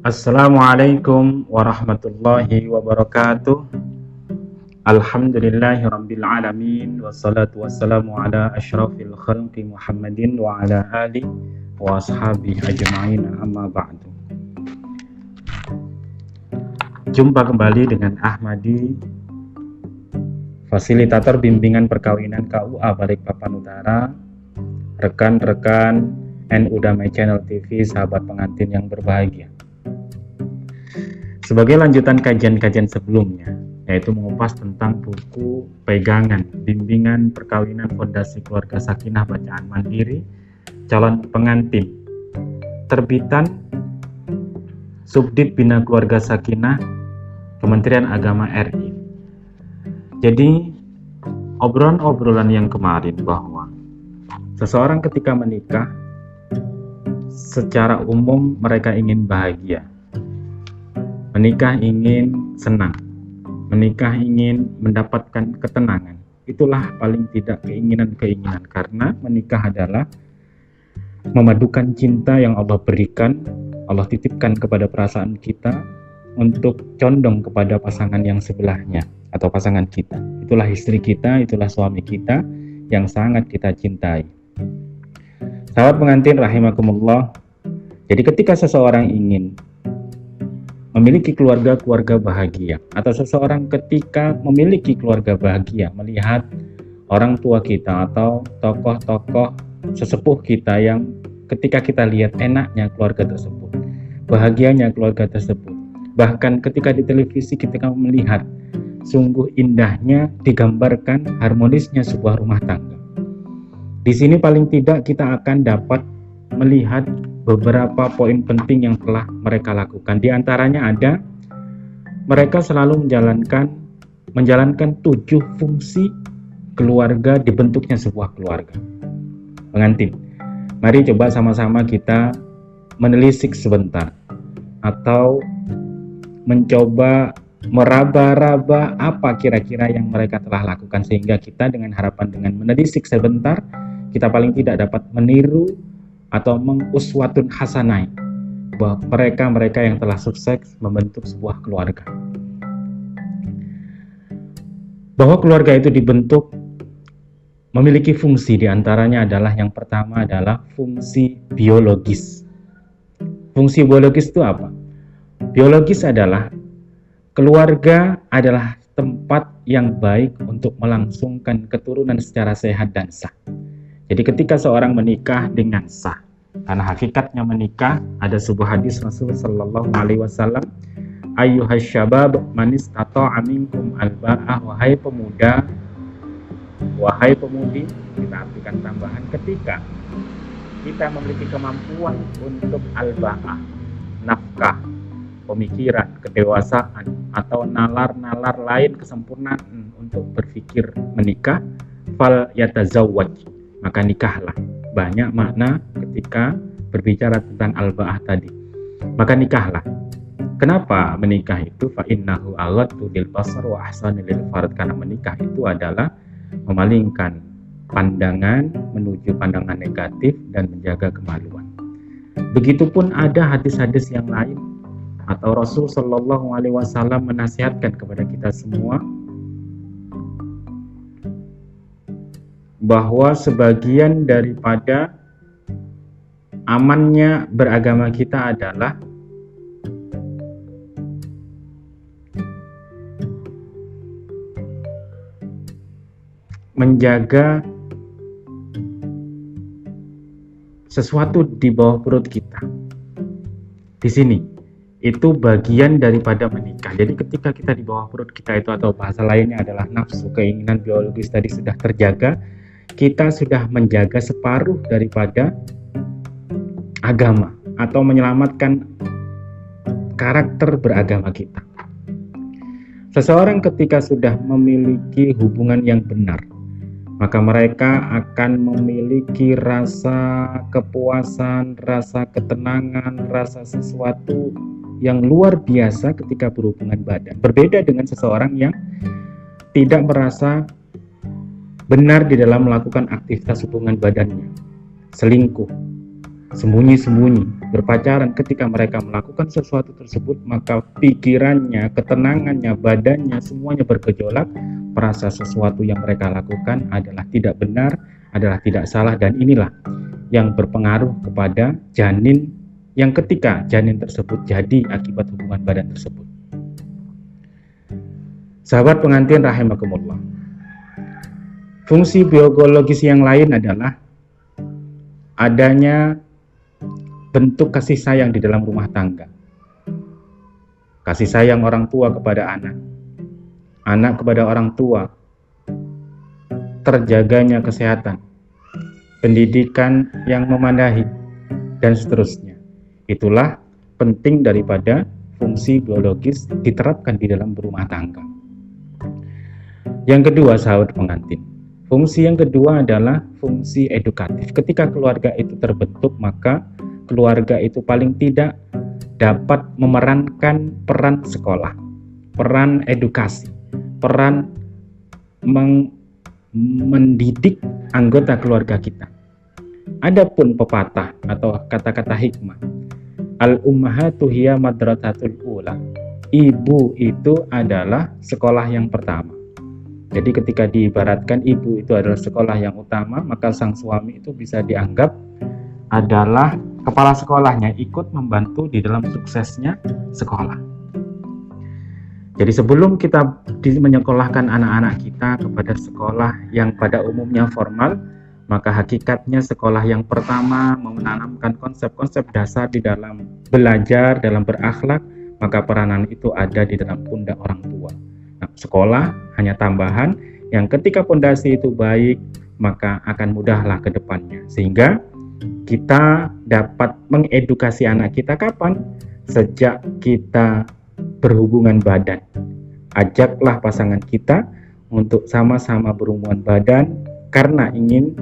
Assalamualaikum warahmatullahi wabarakatuh. Alhamdulillahi rabbil alamin. Wassalatu wassalamu ala asyrafil khalqi Muhammadin wa ala alihi wa ashabihi ajma'in, amma ba'du. Jumpa kembali dengan Ahmadi, fasilitator bimbingan perkawinan KUA Balikpapan Utara, rekan-rekan NU Damai Channel TV, sahabat pengantin yang berbahagia. Sebagai lanjutan kajian-kajian sebelumnya, yaitu mengupas tentang buku pegangan bimbingan perkawinan fondasi keluarga sakinah bacaan mandiri calon pengantin, terbitan Subdit Bina Keluarga Sakinah Kementerian Agama RI. Jadi obrolan yang kemarin bahwa seseorang ketika menikah secara umum mereka ingin bahagia, menikah ingin senang, menikah ingin mendapatkan ketenangan. Itulah paling tidak keinginan-keinginan, karena menikah adalah memadukan cinta yang Allah berikan, Allah titipkan kepada perasaan kita untuk condong kepada pasangan yang sebelahnya atau pasangan kita. Itulah istri kita, itulah suami kita yang sangat kita cintai. Sahabat pengantin rahimakumullah, jadi ketika seseorang ingin memiliki keluarga bahagia, atau seseorang ketika memiliki keluarga bahagia, melihat orang tua kita atau tokoh-tokoh sesepuh kita yang ketika kita lihat enaknya keluarga tersebut, bahagianya keluarga tersebut, bahkan ketika di televisi kita melihat sungguh indahnya digambarkan harmonisnya sebuah rumah tangga. Di sini paling tidak kita akan dapat melihat beberapa poin penting yang telah mereka lakukan. Di antaranya ada mereka selalu menjalankan 7 fungsi keluarga dibentuknya sebuah keluarga. Pengantin, mari coba sama-sama kita menelisik sebentar atau mencoba meraba-raba apa kira-kira yang mereka telah lakukan, sehingga kita dengan harapan dengan menelisik sebentar kita paling tidak dapat meniru atau menguswatun hasanah bahwa mereka yang telah sukses membentuk sebuah keluarga. Bahwa keluarga itu dibentuk memiliki fungsi, diantaranya adalah yang pertama adalah fungsi biologis. Fungsi biologis itu apa? Biologis adalah keluarga adalah tempat yang baik untuk melangsungkan keturunan secara sehat dan sah. Jadi ketika seorang menikah dengan sah, karena hakikatnya menikah, ada sebuah hadis Rasul sallallahu alaihi wasallam, ayyuhas syabab man istata'a minkum alba'ah, wahai pemuda, wahai pemudi, kita artikan tambahan, ketika kita memiliki kemampuan untuk alba'ah, nafkah, pemikiran, kedewasaan, atau nalar-nalar lain kesempurnaan untuk berpikir menikah, fal yatazawwaj, maka nikahlah. Banyak makna ketika berbicara tentang alba'ah tadi, maka nikahlah. Kenapa menikah itu? Fa innahu aghaddu lil basar wa ahsanu lil farj, karena menikah itu adalah memalingkan pandangan menuju pandangan negatif dan menjaga kemaluan. Begitupun ada hadis-hadis yang lain, atau Rasul sallallahu alaihi wasallam menasihatkan kepada kita semua bahwa sebagian daripada amannya beragama kita adalah menjaga sesuatu di bawah perut kita. Di sini itu bagian daripada menikah. Jadi ketika kita di bawah perut kita itu, atau bahasa lainnya adalah nafsu, keinginan biologis tadi sudah terjaga, kita sudah menjaga separuh daripada agama atau menyelamatkan karakter beragama kita. Seseorang ketika sudah memiliki hubungan yang benar, maka mereka akan memiliki rasa kepuasan, rasa ketenangan, rasa sesuatu yang luar biasa ketika berhubungan badan. Berbeda dengan seseorang yang tidak merasa benar di dalam melakukan aktivitas hubungan badannya, selingkuh, sembunyi-sembunyi, berpacaran, ketika mereka melakukan sesuatu tersebut, maka pikirannya, ketenangannya, badannya, semuanya bergejolak, merasa sesuatu yang mereka lakukan adalah tidak benar, adalah tidak salah, dan inilah yang berpengaruh kepada janin yang ketika janin tersebut jadi akibat hubungan badan tersebut. Sahabat pengantin rahimakumullah, fungsi biologis yang lain adalah adanya bentuk kasih sayang di dalam rumah tangga. Kasih sayang orang tua kepada anak, anak kepada orang tua, terjaganya kesehatan, pendidikan yang memadai, dan seterusnya. Itulah penting daripada fungsi biologis diterapkan di dalam berumah tangga. Yang kedua, sahabat pengantin, fungsi yang kedua adalah fungsi edukatif. Ketika keluarga itu terbentuk, maka keluarga itu paling tidak dapat memerankan peran sekolah, peran edukasi, peran mendidik anggota keluarga kita. Adapun pepatah atau kata-kata hikmah, al-ummahatu hiya madrasatul ula, ibu itu adalah sekolah yang pertama. Jadi ketika diibaratkan ibu itu adalah sekolah yang utama, maka sang suami itu bisa dianggap adalah kepala sekolahnya, ikut membantu di dalam suksesnya sekolah. Jadi sebelum kita menyekolahkan anak-anak kita kepada sekolah yang pada umumnya formal, maka hakikatnya sekolah yang pertama menanamkan konsep-konsep dasar di dalam belajar, dalam berakhlak, maka peranan itu ada di dalam pundak orang tua. Nah, sekolah hanya tambahan yang ketika pondasi itu baik, maka akan mudahlah ke depannya. Sehingga kita dapat mengedukasi anak kita kapan? Sejak kita berhubungan badan. Ajaklah pasangan kita untuk sama-sama berhubungan badan karena ingin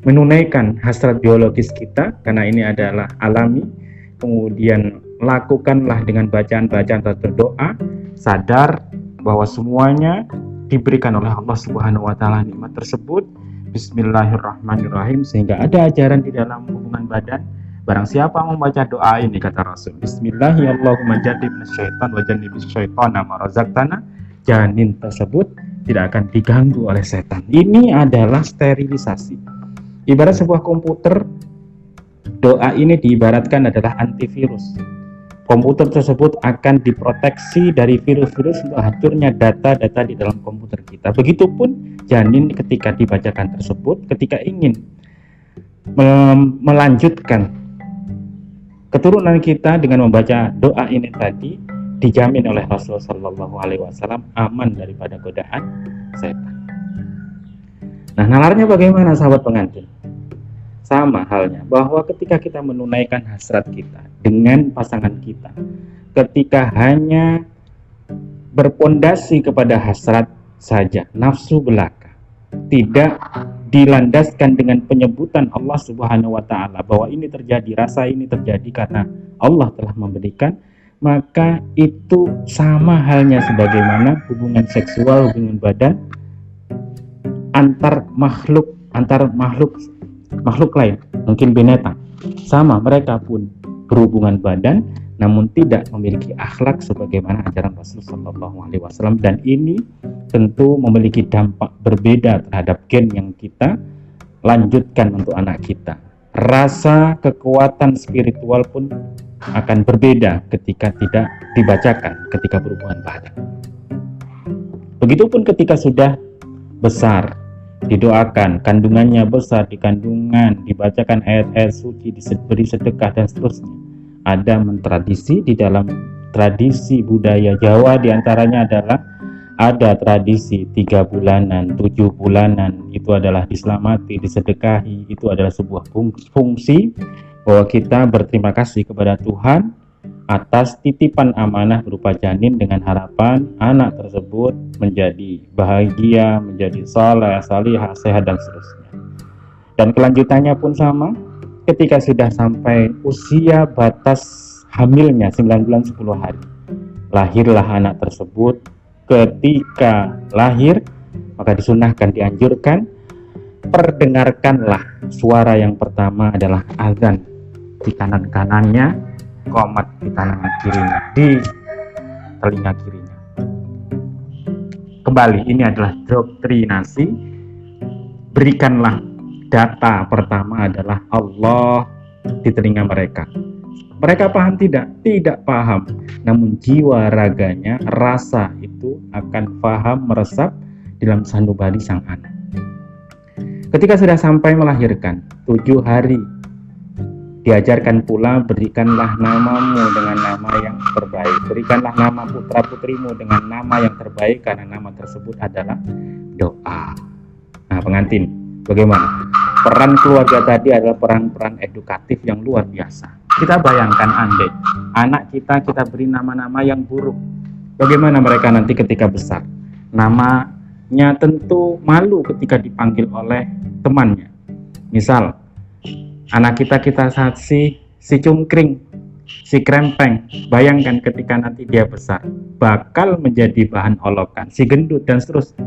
menunaikan hasrat biologis kita, karena ini adalah alami. Kemudian lakukanlah dengan bacaan-bacaan atau doa, sadar bahwa semuanya diberikan oleh Allah Subhanahu wa taala nikmat tersebut. Bismillahirrahmanirrahim, sehingga ada ajaran di dalam hubungan badan. Barang siapa membaca doa ini, kata Rasul, Bismillahirrahmanirrahim, jannibnasyaitan wa jannibisyaitana ma razaqtana, janin tersebut tidak akan diganggu oleh setan. Ini adalah sterilisasi. Ibarat sebuah komputer, doa ini diibaratkan adalah antivirus. Komputer tersebut akan diproteksi dari virus-virus untuk hancurnya data-data di dalam komputer kita. Begitupun janin ketika dibacakan tersebut, ketika ingin melanjutkan keturunan kita dengan membaca doa ini tadi, dijamin oleh Rasulullah SAW aman daripada godaan setan. Nah, nalarnya bagaimana, sahabat pengantin? Sama halnya bahwa ketika kita menunaikan hasrat kita dengan pasangan kita, ketika hanya berpondasi kepada hasrat saja, nafsu belaka, tidak dilandaskan dengan penyebutan Allah Subhanahu wa taala bahwa ini terjadi, rasa ini terjadi karena Allah telah memberikan, maka itu sama halnya sebagaimana hubungan seksual, hubungan badan antar makhluk lain, mungkin binatang, sama, mereka pun berhubungan badan namun tidak memiliki akhlak sebagaimana ajaran Rasulullah SAW, dan ini tentu memiliki dampak berbeda terhadap gen yang kita lanjutkan untuk anak kita. Rasa kekuatan spiritual pun akan berbeda ketika tidak dibacakan ketika berhubungan badan. Begitupun ketika sudah besar, didoakan, kandungannya besar, di kandungan dibacakan ayat-ayat suci, diberi sedekah dan seterusnya. Ada mentradisi di dalam tradisi budaya Jawa, diantaranya adalah ada tradisi 3 bulanan, 7 bulanan, itu adalah diselamati, disedekahi. Itu adalah sebuah fungsi bahwa kita berterima kasih kepada Tuhan atas titipan amanah berupa janin, dengan harapan anak tersebut menjadi bahagia, menjadi saleh, salihah, sehat dan seterusnya. Dan kelanjutannya pun sama, ketika sudah sampai usia batas hamilnya 9 bulan 10 hari, lahirlah anak tersebut. Ketika lahir, maka disunahkan, dianjurkan, perdengarkanlah suara yang pertama adalah azan di kanan kanannya, qomat di tangan kirinya, di telinga kirinya. Kembali, ini adalah doktrinasi. Berikanlah data pertama adalah Allah di telinga mereka. Mereka paham tidak? Tidak paham. Namun jiwa raganya, rasa itu akan paham, meresap dalam sanubari sang anak. Ketika sudah sampai melahirkan 7 hari, diajarkan pula, berikanlah namamu dengan nama yang terbaik. Berikanlah nama putra-putrimu dengan nama yang terbaik, karena nama tersebut adalah doa. Nah, pengantin, bagaimana? Peran keluarga tadi adalah peran-peran edukatif yang luar biasa. Kita bayangkan andai anak kita beri nama-nama yang buruk. Bagaimana mereka nanti ketika besar? Namanya tentu malu ketika dipanggil oleh temannya. Misal, anak kita si cungkring, si krempeng. Bayangkan ketika nanti dia besar, bakal menjadi bahan olokan, si gendut dan seterusnya.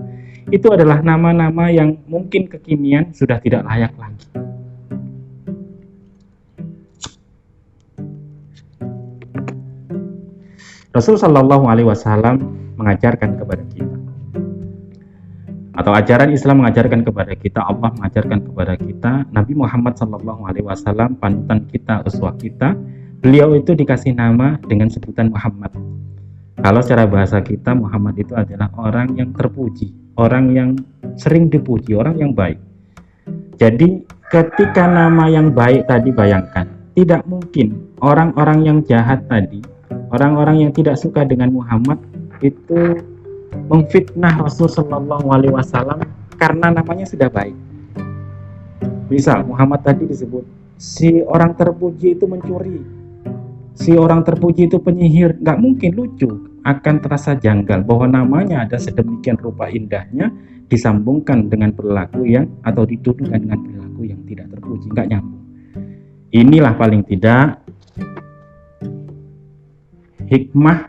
Itu adalah nama-nama yang mungkin kekinian sudah tidak layak lagi. Rasul Shallallahu Alaihi Wasallam mengajarkan kepada kita, atau ajaran Islam mengajarkan kepada kita, Allah mengajarkan kepada kita, Nabi Muhammad Shallallahu Alaihi Wasallam panutan kita, uswah kita. Beliau itu dikasih nama dengan sebutan Muhammad. Kalau secara bahasa kita, Muhammad itu adalah orang yang terpuji, orang yang sering dipuji, orang yang baik. Jadi ketika nama yang baik tadi, bayangkan, tidak mungkin orang-orang yang jahat tadi, orang-orang yang tidak suka dengan Muhammad itu memfitnah Rasul Shallallahu Alaihi Wasallam karena namanya sudah baik. Misal Muhammad tadi disebut si orang terpuji itu mencuri, si orang terpuji itu penyihir, nggak mungkin, lucu, akan terasa janggal bahwa namanya ada sedemikian rupa indahnya disambungkan dengan perilaku yang, atau dituduhkan dengan perilaku yang tidak terpuji, nggak nyambung. Inilah paling tidak hikmah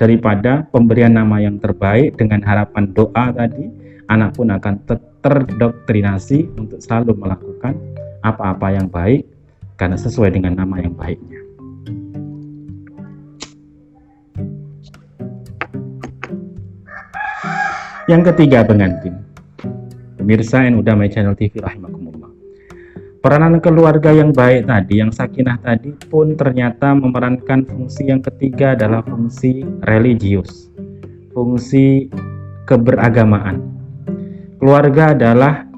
daripada pemberian nama yang terbaik. Dengan harapan doa tadi, anak pun akan terdoktrinasi untuk selalu melakukan apa-apa yang baik karena sesuai dengan nama yang baiknya. Yang ketiga, pengantin, pemirsa NU Damai Channel TV rahimakumullah. Peranan keluarga yang baik tadi, yang sakinah tadi pun ternyata memerankan fungsi yang ketiga, adalah fungsi religius, fungsi keberagamaan. Keluarga adalah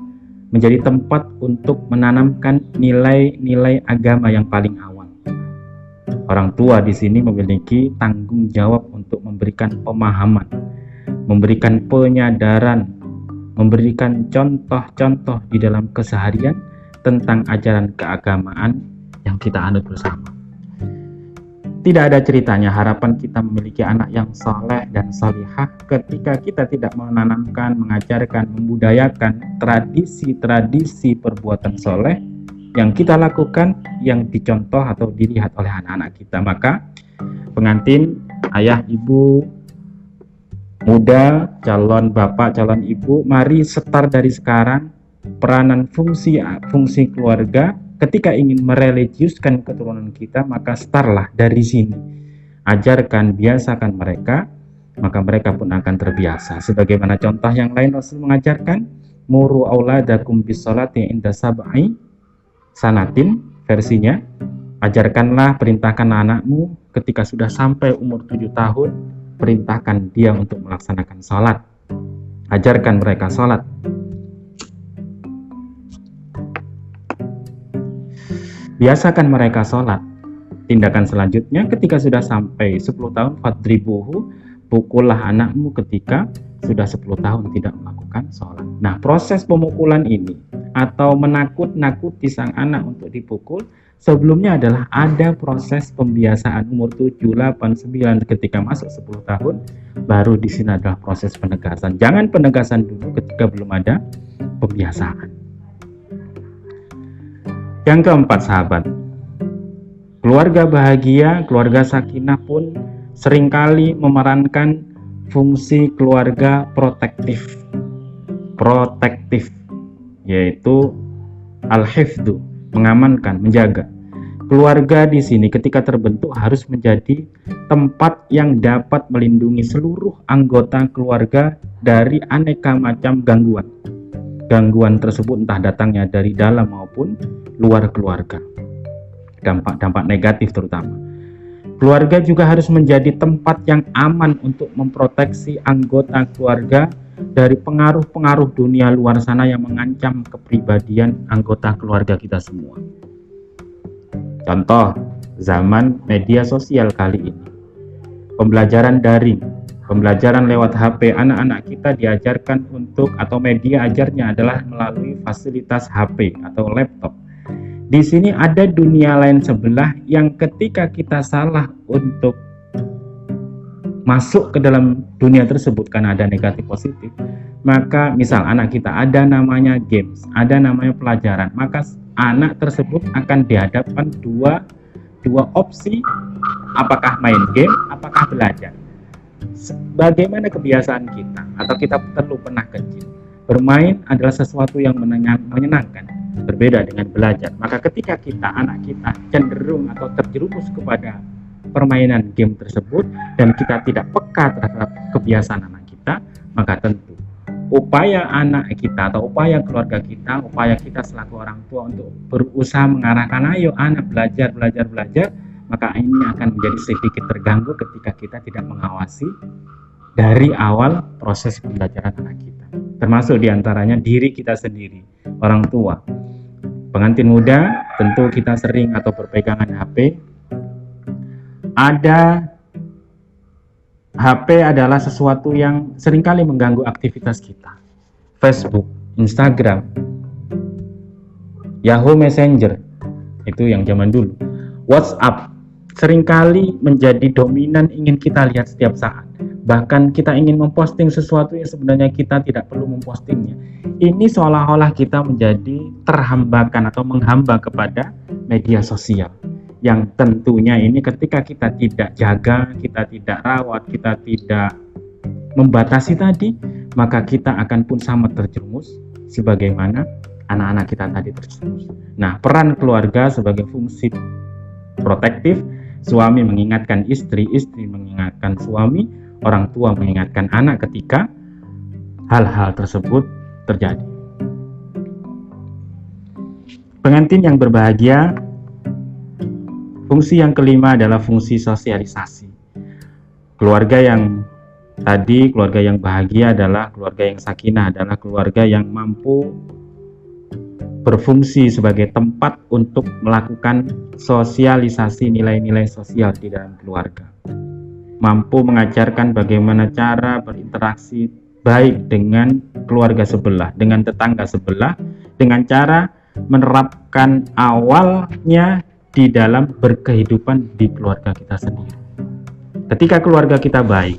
menjadi tempat untuk menanamkan nilai-nilai agama yang paling awal. Orang tua di sini memiliki tanggung jawab untuk memberikan pemahaman, memberikan penyadaran, memberikan contoh-contoh di dalam keseharian tentang ajaran keagamaan yang kita anut bersama. Tidak ada ceritanya harapan kita memiliki anak yang saleh dan salihah ketika kita tidak menanamkan, mengajarkan, membudayakan tradisi-tradisi perbuatan soleh yang kita lakukan, yang dicontoh atau dilihat oleh anak-anak kita. Maka pengantin, ayah, ibu muda, calon bapak, calon ibu, mari setar dari sekarang peranan fungsi keluarga. Ketika ingin mereligiuskan keturunan kita, maka startlah dari sini. Ajarkan, biasakan mereka, maka mereka pun akan terbiasa. Sebagaimana contoh yang lain Rasul mengajarkan, muru auladakum bisolati inda sab'i sanatin, versinya, ajarkanlah, perintahkan anakmu ketika sudah sampai umur 7 tahun, perintahkan dia untuk melaksanakan sholat. Ajarkan mereka sholat. Biasakan mereka sholat. Tindakan selanjutnya, ketika sudah sampai 10 tahun, fadribuhu, pukullah anakmu ketika sudah 10 tahun tidak melakukan sholat. Nah, proses pemukulan ini atau menakut-nakuti sang anak untuk dipukul, sebelumnya adalah ada proses pembiasaan umur 7, 8, 9, ketika masuk 10 tahun, baru di sini adalah proses penegasan. Jangan penegasan dulu ketika belum ada pembiasaan. Yang keempat, sahabat, keluarga bahagia, keluarga sakinah pun seringkali memerankan fungsi keluarga protektif, yaitu al-hifdu, mengamankan, menjaga. Keluarga di sini ketika terbentuk harus menjadi tempat yang dapat melindungi seluruh anggota keluarga dari aneka macam gangguan. Gangguan tersebut entah datangnya dari dalam maupun luar keluarga. Dampak-dampak negatif terutama. Keluarga juga harus menjadi tempat yang aman untuk memproteksi anggota keluarga dari pengaruh-pengaruh dunia luar sana yang mengancam kepribadian anggota keluarga kita semua. Contoh, zaman media sosial kali ini. Pembelajaran daring, pembelajaran lewat HP, anak-anak kita diajarkan untuk atau media ajarnya adalah melalui fasilitas HP atau laptop. Di sini ada dunia lain sebelah yang ketika kita salah untuk masuk ke dalam dunia tersebut karena ada negatif positif, maka misal anak kita ada namanya games, ada namanya pelajaran, maka anak tersebut akan dihadapkan dua opsi, apakah main game, apakah belajar. Bagaimana kebiasaan kita atau kita perlu pernah kecil, bermain adalah sesuatu yang menyenangkan, berbeda dengan belajar. Maka ketika anak kita cenderung atau terjerumus kepada permainan game tersebut dan kita tidak peka terhadap kebiasaan anak kita, maka tentu upaya anak kita atau upaya keluarga kita, upaya kita selaku orang tua untuk berusaha mengarahkan ayo anak belajar, maka ini akan menjadi sedikit terganggu ketika kita tidak mengawasi dari awal proses pembelajaran anak kita, termasuk diantaranya diri kita sendiri, orang tua. Pengantin muda, tentu kita sering atau berpegangan HP. HP adalah sesuatu yang seringkali mengganggu aktivitas kita. Facebook, Instagram, Yahoo Messenger, itu yang zaman dulu. WhatsApp, seringkali menjadi dominan ingin kita lihat setiap saat. Bahkan kita ingin memposting sesuatu yang sebenarnya kita tidak perlu mempostingnya. Ini seolah-olah kita menjadi terhambakan atau menghamba kepada media sosial. Yang tentunya ini ketika kita tidak jaga, kita tidak rawat, kita tidak membatasi tadi, maka kita akan pun sama terjerumus sebagaimana anak-anak kita tadi terjerumus. Nah, peran keluarga sebagai fungsi protektif, suami mengingatkan istri, istri mengingatkan suami, orang tua mengingatkan anak ketika hal-hal tersebut terjadi. Pengantin yang berbahagia, fungsi yang kelima adalah fungsi sosialisasi. Keluarga yang tadi, keluarga yang bahagia adalah keluarga yang sakinah, adalah keluarga yang mampu berfungsi sebagai tempat untuk melakukan sosialisasi nilai-nilai sosial di dalam keluarga. Mampu mengajarkan bagaimana cara berinteraksi baik dengan keluarga sebelah, dengan tetangga sebelah, dengan cara menerapkan awalnya di dalam berkehidupan di keluarga kita sendiri. Ketika keluarga kita baik,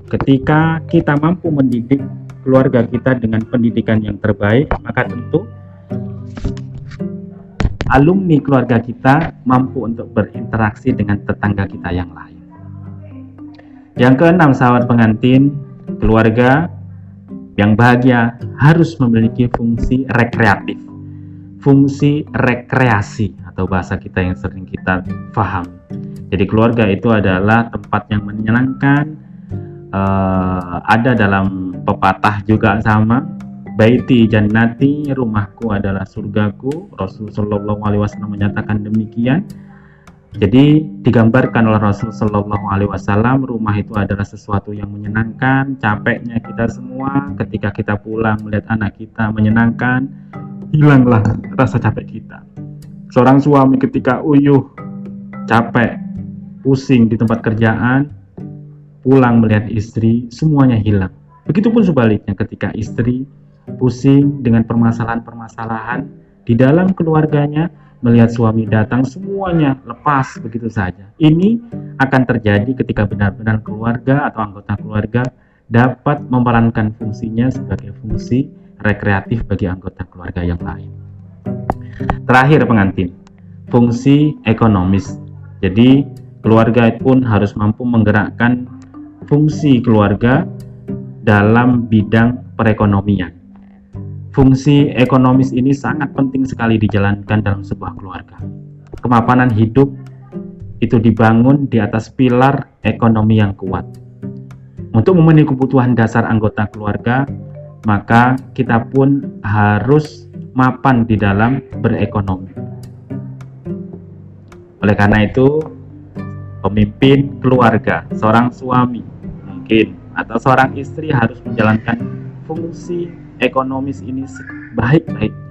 ketika kita mampu mendidik keluarga kita dengan pendidikan yang terbaik, maka tentu alumni keluarga kita mampu untuk berinteraksi dengan tetangga kita yang lain. Yang keenam, sahabat pengantin, keluarga yang bahagia harus memiliki fungsi rekreatif, fungsi rekreasi atau bahasa kita yang sering kita paham. Jadi keluarga itu adalah tempat yang menyenangkan. Ada dalam pepatah juga sama, baiti jannati, rumahku adalah surgaku. Rasul Shallallahu Alaihi Wasallam menyatakan demikian. Jadi digambarkan oleh Rasul Shallallahu Alaihi Wasallam, rumah itu adalah sesuatu yang menyenangkan. Capeknya kita semua ketika kita pulang melihat anak kita menyenangkan, hilanglah rasa capek kita. Seorang suami ketika uyuh, capek, pusing di tempat kerjaan, pulang melihat istri, semuanya hilang. Begitupun sebaliknya ketika istri pusing dengan permasalahan-permasalahan di dalam keluarganya, melihat suami datang, semuanya lepas begitu saja. Ini akan terjadi ketika benar-benar keluarga atau anggota keluarga dapat memerankan fungsinya sebagai fungsi rekreatif bagi anggota keluarga yang lain. Terakhir pengantin, fungsi ekonomis. Jadi keluarga pun harus mampu menggerakkan fungsi keluarga dalam bidang perekonomian. Fungsi ekonomis ini sangat penting sekali dijalankan dalam sebuah keluarga. kemapanan hidup itu dibangun di atas pilar ekonomi yang kuat. Untuk memenuhi kebutuhan dasar anggota keluarga, maka kita pun harus mapan di dalam berekonomi. Oleh karena itu, pemimpin keluarga, seorang suami mungkin atau seorang istri harus menjalankan fungsi ekonomis ini sebaik-baiknya.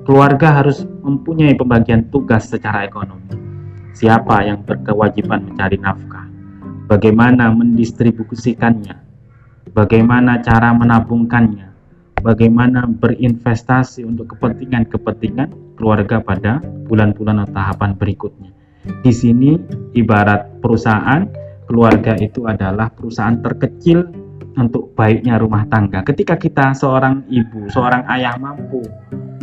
Keluarga harus mempunyai pembagian tugas secara ekonomi. Siapa yang berkewajiban mencari nafkah? Bagaimana mendistribusikannya? Bagaimana cara menabungkannya? Bagaimana berinvestasi untuk kepentingan-kepentingan keluarga pada bulan-bulan atau tahapan berikutnya. Di sini ibarat perusahaan, keluarga itu adalah perusahaan terkecil untuk baiknya rumah tangga. Ketika kita seorang ibu, seorang ayah mampu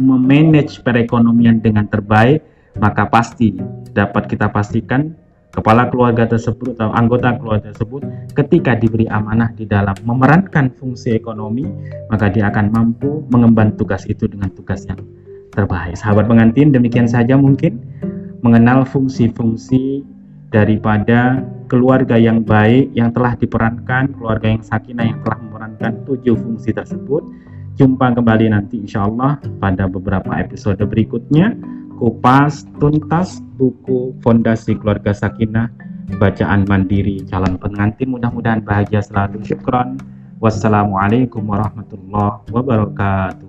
memanage perekonomian dengan terbaik, maka pasti dapat kita pastikan kepala keluarga tersebut atau anggota keluarga tersebut ketika diberi amanah di dalam memerankan fungsi ekonomi, maka dia akan mampu mengemban tugas itu dengan tugas yang terbaik. Sahabat pengantin, demikian saja mungkin mengenal fungsi-fungsi daripada keluarga yang baik yang telah diperankan, keluarga yang sakinah yang telah memerankan 7 fungsi tersebut. Jumpa kembali nanti insya Allah pada beberapa episode berikutnya. Kupas tuntas buku Fondasi Keluarga Sakinah, bacaan mandiri calon pengantin. Mudah-mudahan bahagia selalu. Syukron. Wassalamualaikum warahmatullahi wabarakatuh.